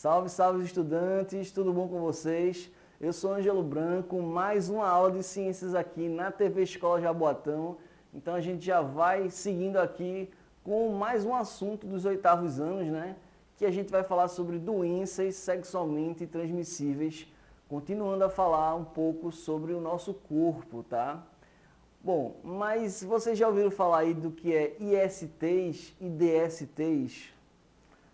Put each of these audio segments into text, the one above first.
Salve, salve estudantes, tudo bom com vocês? Eu sou Ângelo Branco, mais uma aula de ciências aqui na TV Escola Jaboatão. Então a gente já vai seguindo aqui com mais um assunto dos oitavos anos, né? Que a gente vai falar sobre doenças sexualmente transmissíveis, continuando a falar um pouco sobre o nosso corpo, tá? Bom, mas vocês já ouviram falar aí do que é ISTs e DSTs,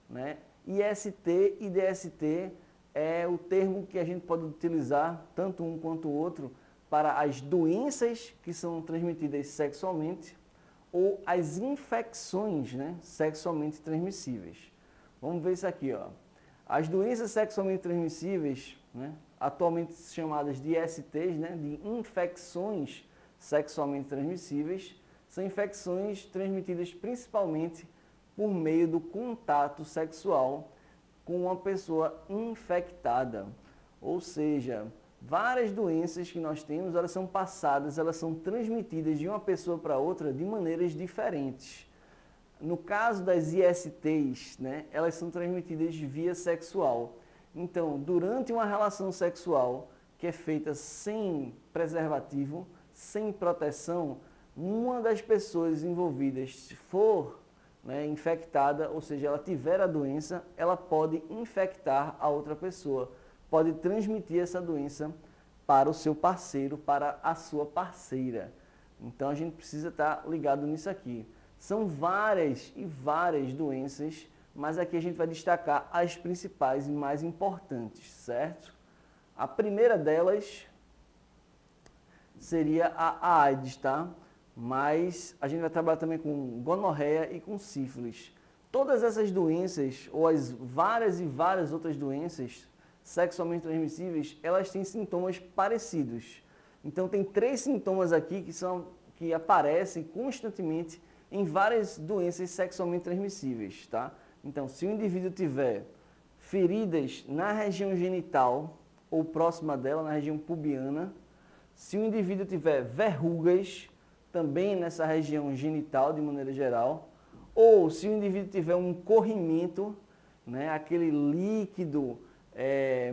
né? IST e DST é o termo que a gente pode utilizar, tanto um quanto o outro, para as doenças que são transmitidas sexualmente ou as infecções, né, sexualmente transmissíveis. Vamos ver isso aqui, ó. As doenças sexualmente transmissíveis, né, atualmente chamadas de ISTs, né, de infecções sexualmente transmissíveis, são infecções transmitidas principalmente por meio do contato sexual com uma pessoa infectada. Ou seja, várias doenças que nós temos, elas são passadas, elas são transmitidas de uma pessoa para outra de maneiras diferentes. No caso das ISTs, né, elas são transmitidas via sexual. Então, durante uma relação sexual que é feita sem preservativo, sem proteção, uma das pessoas envolvidas, se for infectada, ou seja, ela tiver a doença, ela pode infectar a outra pessoa, pode transmitir essa doença para o seu parceiro, para a sua parceira. Então a gente precisa estar ligado nisso aqui. São várias e várias doenças, mas aqui a gente vai destacar as principais e mais importantes, certo? A primeira delas seria a AIDS, tá? Mas a gente vai trabalhar também com gonorreia e com sífilis. Todas essas doenças, ou as várias e várias outras doenças sexualmente transmissíveis, elas têm sintomas parecidos. Então tem 3 sintomas aqui que aparecem constantemente em várias doenças sexualmente transmissíveis, tá? Então, se o indivíduo tiver feridas na região genital ou próxima dela, na região pubiana, se o indivíduo tiver verrugas, também nessa região genital, de maneira geral, ou se o indivíduo tiver um corrimento, né, aquele líquido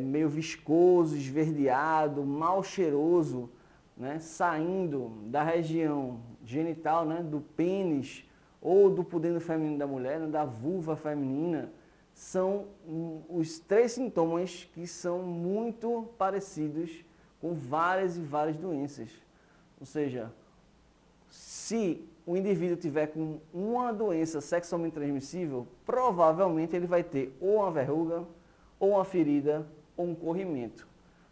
meio viscoso, esverdeado, mal cheiroso, né, saindo da região genital, né, do pênis ou do pudendo feminino da mulher, né, da vulva feminina, são os 3 sintomas que são muito parecidos com várias e várias doenças. Ou seja, se o indivíduo tiver com uma doença sexualmente transmissível, provavelmente ele vai ter ou uma verruga, ou uma ferida, ou um corrimento,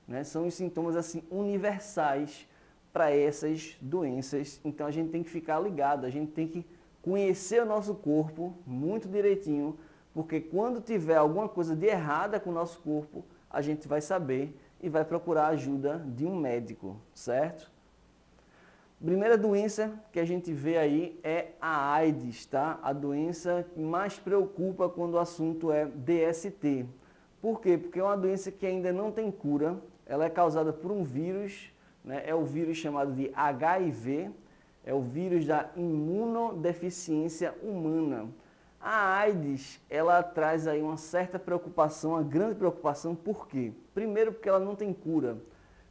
né? São os sintomas assim universais para essas doenças. Então a gente tem que ficar ligado, a gente tem que conhecer o nosso corpo muito direitinho, porque quando tiver alguma coisa de errada com o nosso corpo, a gente vai saber e vai procurar a ajuda de um médico, certo? Primeira doença que a gente vê aí é a AIDS, tá? A doença que mais preocupa quando o assunto é DST. Por quê? Porque é uma doença que ainda não tem cura, ela é causada por um vírus, né? É o vírus chamado de HIV, é o vírus da imunodeficiência humana. A AIDS, ela traz aí uma certa preocupação, uma grande preocupação, por quê? Primeiro, porque ela não tem cura.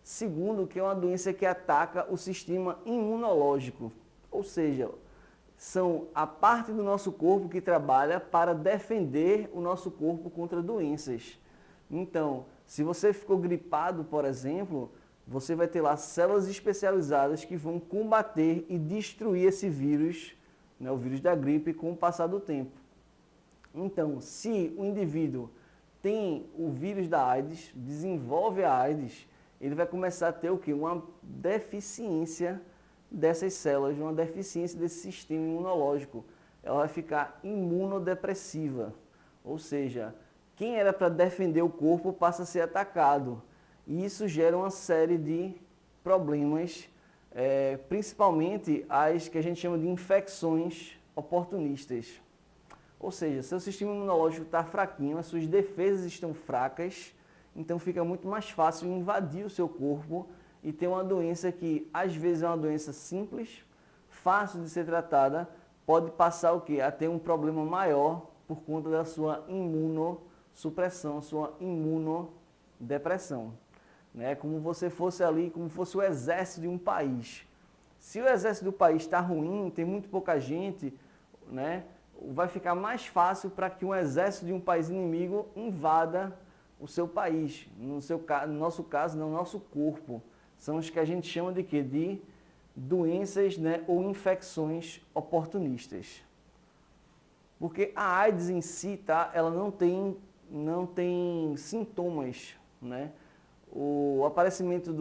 Segundo, que é uma doença que ataca o sistema imunológico, ou seja, são a parte do nosso corpo que trabalha para defender o nosso corpo contra doenças. Então, se você ficou gripado, por exemplo, você vai ter lá células especializadas que vão combater e destruir esse vírus, né, o vírus da gripe, com o passar do tempo. Então, se o indivíduo tem o vírus da AIDS, desenvolve a AIDS, ele vai começar a ter o quê? Uma deficiência dessas células, uma deficiência desse sistema imunológico. Ela vai ficar imunodepressiva, ou seja, quem era para defender o corpo passa a ser atacado. E isso gera uma série de problemas, principalmente as que a gente chama de infecções oportunistas. Ou seja, seu sistema imunológico está fraquinho, as suas defesas estão fracas, então fica muito mais fácil invadir o seu corpo e ter uma doença que às vezes é uma doença simples, fácil de ser tratada, pode passar o quê? A ter um problema maior por conta da sua supressão, sua imunodepressão. Né? Como você fosse ali, como fosse o exército de um país. Se o exército do país está ruim, tem muito pouca gente, né? Vai ficar mais fácil para que um exército de um país inimigo invada o seu país. No nosso caso, no nosso corpo. São os que a gente chama de quê? De doenças, né, ou infecções oportunistas. Porque a AIDS em si, tá, ela não tem sintomas, né? O aparecimento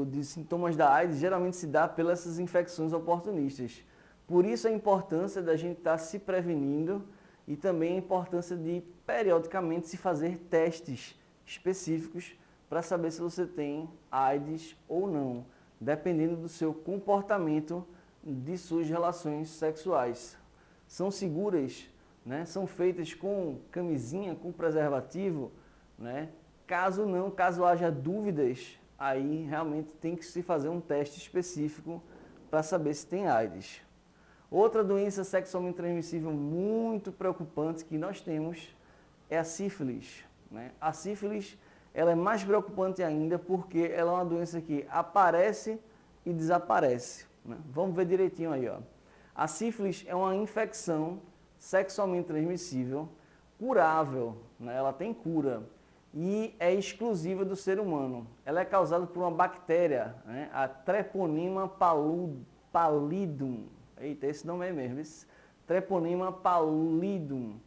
de sintomas da AIDS geralmente se dá pelas infecções oportunistas. Por isso a importância da gente estar se prevenindo e também a importância de periodicamente se fazer testes específicos para saber se você tem AIDS ou não, dependendo do seu comportamento de suas relações sexuais. São seguras, né? São feitas com camisinha, com preservativo, né? Caso haja dúvidas, aí realmente tem que se fazer um teste específico para saber se tem AIDS. Outra doença sexualmente transmissível muito preocupante que nós temos é a sífilis, né? A sífilis, ela é mais preocupante ainda porque ela é uma doença que aparece e desaparece, né? Vamos ver direitinho aí, ó. A sífilis é uma infecção sexualmente transmissível, curável, né? Ela tem cura e é exclusiva do ser humano. Ela é causada por uma bactéria, né? A Treponema pallidum. Eita, esse nome é mesmo, esse Treponema pallidum,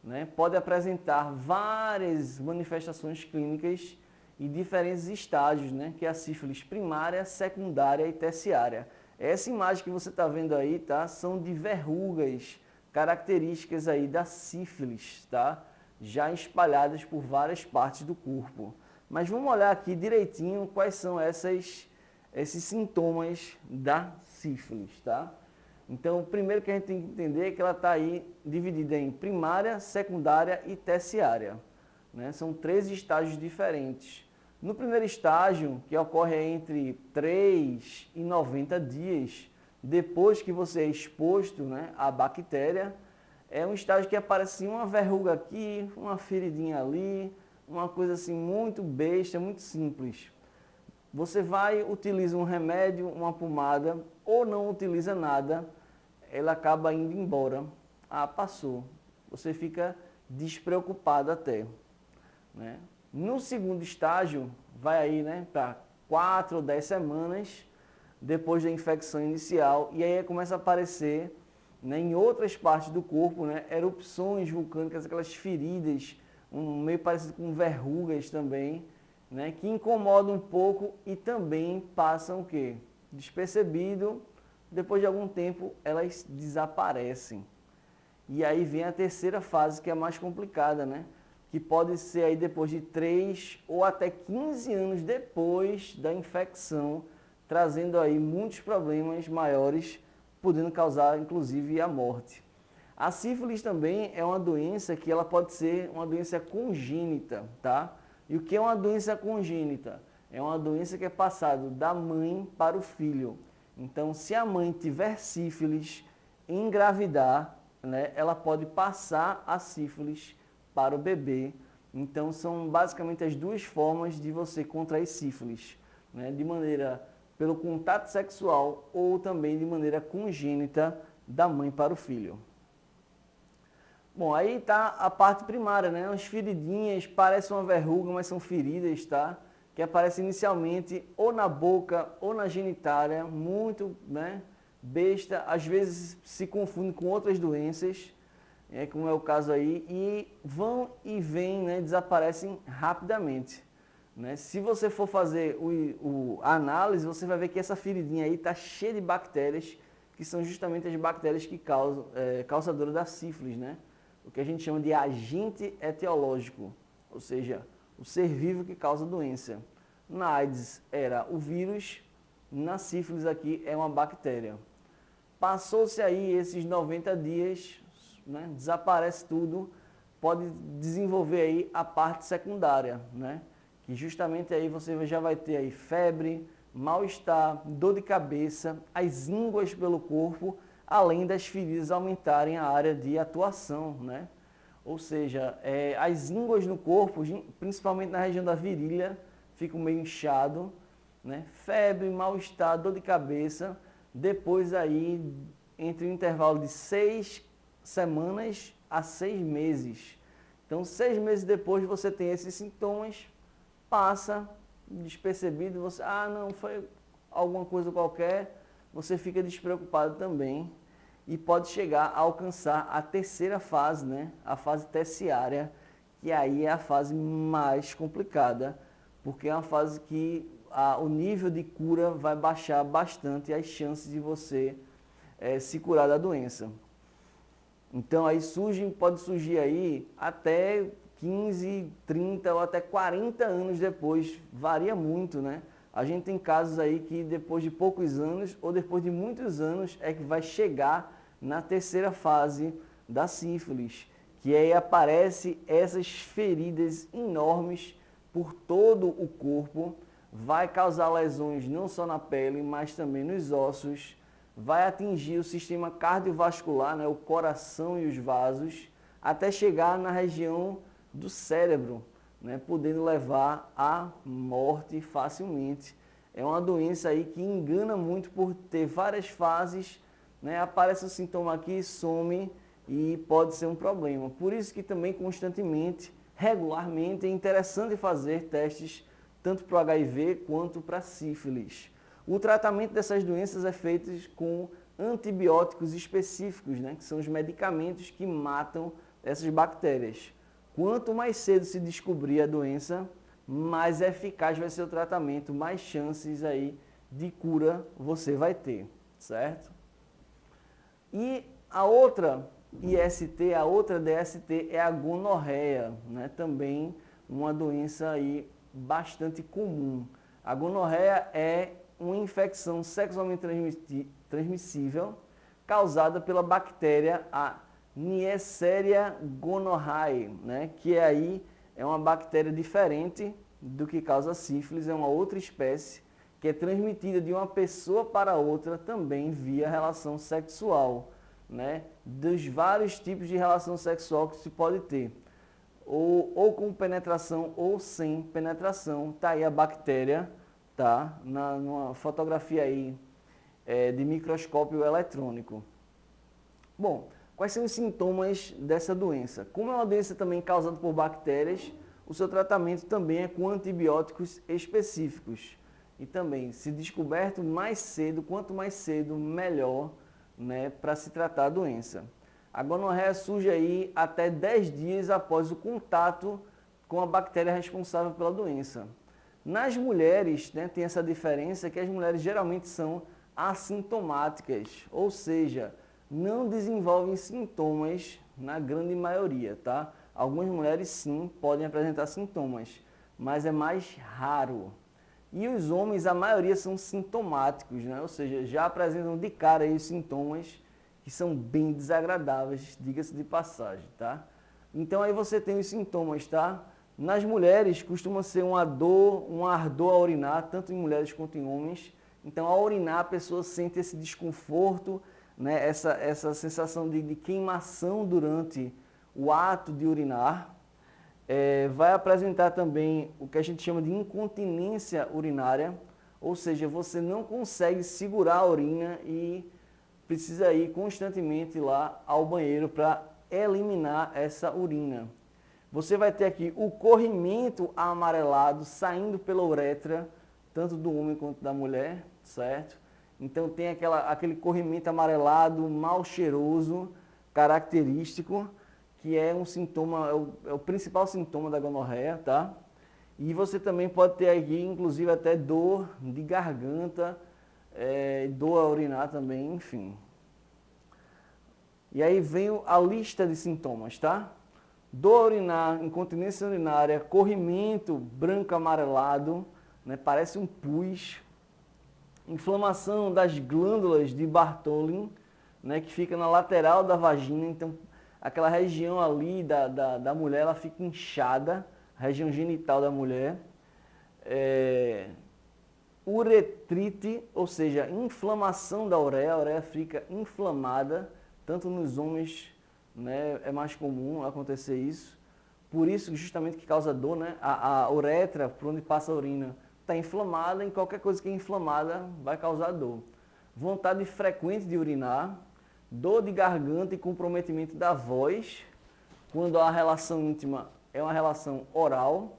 né? Pode apresentar várias manifestações clínicas e diferentes estágios, né? Que é a sífilis primária, secundária e terciária. Essa imagem que você está vendo aí, tá? São de verrugas características aí da sífilis, tá? Já espalhadas por várias partes do corpo. Mas vamos olhar aqui direitinho quais são esses sintomas da sífilis, tá? Então, o primeiro que a gente tem que entender é que ela está aí dividida em primária, secundária e terciária, né? São 3 estágios diferentes. No primeiro estágio, que ocorre entre 3 e 90 dias, depois que você é exposto, né, à bactéria, é um estágio que aparece uma verruga aqui, uma feridinha ali, uma coisa assim muito besta, muito simples. Você utiliza um remédio, uma pomada, ou não utiliza nada, ela acaba indo embora. Ah, passou. Você fica despreocupado até, né? No segundo estágio, vai aí, né, para 4 ou 10 semanas depois da infecção inicial, e aí começa a aparecer, né, em outras partes do corpo, né, erupções vulcânicas, aquelas feridas, meio parecido com verrugas também, né, que incomodam um pouco e também passam o quê? Despercebido, depois de algum tempo elas desaparecem. E aí vem a terceira fase, que é a mais complicada, né? Que pode ser aí depois de 3 ou até 15 anos depois da infecção, trazendo aí muitos problemas maiores, podendo causar inclusive a morte. A sífilis também é uma doença que ela pode ser uma doença congênita, tá? E o que é uma doença congênita? É uma doença que é passada da mãe para o filho. Então, se a mãe tiver sífilis, engravidar, né, ela pode passar a sífilis para o bebê. Então, são basicamente as 2 formas de você contrair sífilis, né, de maneira pelo contato sexual ou também de maneira congênita da mãe para o filho. Bom, aí está a parte primária, né? Umas feridinhas, parecem uma verruga, mas são feridas, tá? Que aparecem inicialmente ou na boca ou na genitália, muito, né, besta, às vezes se confundem com outras doenças, como é o caso aí, e vão e vêm, né, desaparecem rapidamente, né? Se você for fazer a análise, você vai ver que essa feridinha aí está cheia de bactérias, que são justamente as bactérias que causadoras da sífilis, né? O que a gente chama de agente etiológico, ou seja, o ser vivo que causa doença. Na AIDS era o vírus, na sífilis aqui é uma bactéria. Passou-se aí esses 90 dias, né, desaparece tudo, pode desenvolver aí a parte secundária, né? Que justamente aí você já vai ter aí febre, mal-estar, dor de cabeça, as ínguas pelo corpo, além das feridas aumentarem a área de atuação, né? ou seja, as ínguas no corpo, principalmente na região da virilha, ficam meio inchado, né? Febre, mal-estar, dor de cabeça, depois aí entre um intervalo de 6 semanas a 6 meses. Então, 6 meses depois você tem esses sintomas, passa despercebido, você, não, foi alguma coisa qualquer, você fica despreocupado também e pode chegar a alcançar a terceira fase, né? A fase terciária, que aí é a fase mais complicada, porque é uma fase que o nível de cura vai baixar bastante as chances de você se curar da doença. Então aí pode surgir aí até 15, 30 ou até 40 anos depois, varia muito, né? A gente tem casos aí que depois de poucos anos ou depois de muitos anos é que vai chegar na terceira fase da sífilis, que aí aparece essas feridas enormes por todo o corpo, vai causar lesões não só na pele, mas também nos ossos, vai atingir o sistema cardiovascular, né, o coração e os vasos, até chegar na região do cérebro, né, podendo levar à morte facilmente. É uma doença aí que engana muito por ter várias fases, né, aparece o sintoma aqui, some e pode ser um problema. Por isso que também constantemente, regularmente, é interessante fazer testes tanto para o HIV quanto para a sífilis. O tratamento dessas doenças é feito com antibióticos específicos, né, que são os medicamentos que matam essas bactérias. Quanto mais cedo se descobrir a doença, mais eficaz vai ser o tratamento, mais chances aí de cura você vai ter, certo? E a outra IST, a outra DST é a gonorreia, né? Também uma doença aí bastante comum. A gonorreia é uma infecção sexualmente transmissível causada pela bactéria a Neisseria gonorrhoeae, né? Que aí é uma bactéria diferente do que causa sífilis, é uma outra espécie que é transmitida de uma pessoa para outra também via relação sexual, né? Dos vários tipos de relação sexual que se pode ter, ou com penetração ou sem penetração. Tá aí a bactéria, tá? Numa fotografia aí de microscópio eletrônico. Bom, quais são os sintomas dessa doença? Como é uma doença também causada por bactérias, o seu tratamento também é com antibióticos específicos. E também, se descoberto mais cedo, quanto mais cedo, melhor, né, para se tratar a doença. A gonorreia surge aí até 10 dias após o contato com a bactéria responsável pela doença. Nas mulheres, né, tem essa diferença que as mulheres geralmente são assintomáticas, ou seja, não desenvolvem sintomas na grande maioria, tá? Algumas mulheres sim podem apresentar sintomas, mas é mais raro. E os homens, a maioria são sintomáticos, né? Ou seja, já apresentam de cara aí os sintomas que são bem desagradáveis, diga-se de passagem, tá? Então aí você tem os sintomas, tá? Nas mulheres costuma ser uma dor, um ardor a urinar, tanto em mulheres quanto em homens. Então ao urinar a pessoa sente esse desconforto, né? Essa sensação de queimação durante o ato de urinar. Vai apresentar também o que a gente chama de incontinência urinária, ou seja, você não consegue segurar a urina e precisa ir constantemente lá ao banheiro para eliminar essa urina. Você vai ter aqui o corrimento amarelado saindo pela uretra, tanto do homem quanto da mulher, certo? Então tem aquele corrimento amarelado, mal cheiroso, característico, que é um sintoma, é o principal sintoma da gonorreia, tá? E você também pode ter aqui, inclusive, até dor de garganta, dor a urinar também, enfim. E aí vem a lista de sintomas, tá? Dor a urinar, incontinência urinária, corrimento branco amarelado, né? Parece um pus, inflamação das glândulas de Bartholin, né? Que fica na lateral da vagina, então aquela região ali da mulher, ela fica inchada, a região genital da mulher. Uretrite, ou seja, inflamação da ureia, a ureia fica inflamada, tanto nos homens né? É mais comum acontecer isso. Por isso, justamente, que causa dor, né? A uretra, por onde passa a urina, está inflamada, e qualquer coisa que é inflamada vai causar dor. Vontade frequente de urinar, dor de garganta e comprometimento da voz, quando a relação íntima é uma relação oral,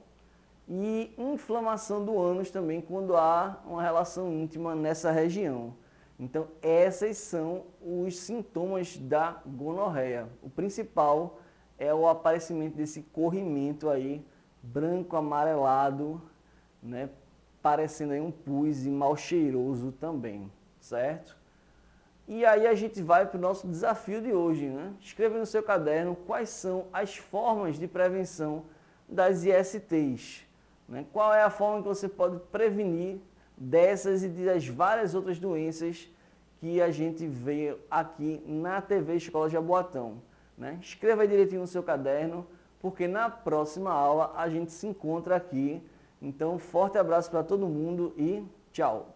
e inflamação do ânus também, quando há uma relação íntima nessa região. Então, esses são os sintomas da gonorreia. O principal é o aparecimento desse corrimento aí, branco amarelado, né, parecendo aí um pus e mal cheiroso também, certo? E aí a gente vai para o nosso desafio de hoje, né? Escreva no seu caderno quais são as formas de prevenção das ISTs, né? Qual é a forma que você pode prevenir dessas e das várias outras doenças que a gente vê aqui na TV Escola Jaboatão, né? Escreva aí direitinho no seu caderno, porque na próxima aula a gente se encontra aqui. Então, forte abraço para todo mundo e tchau!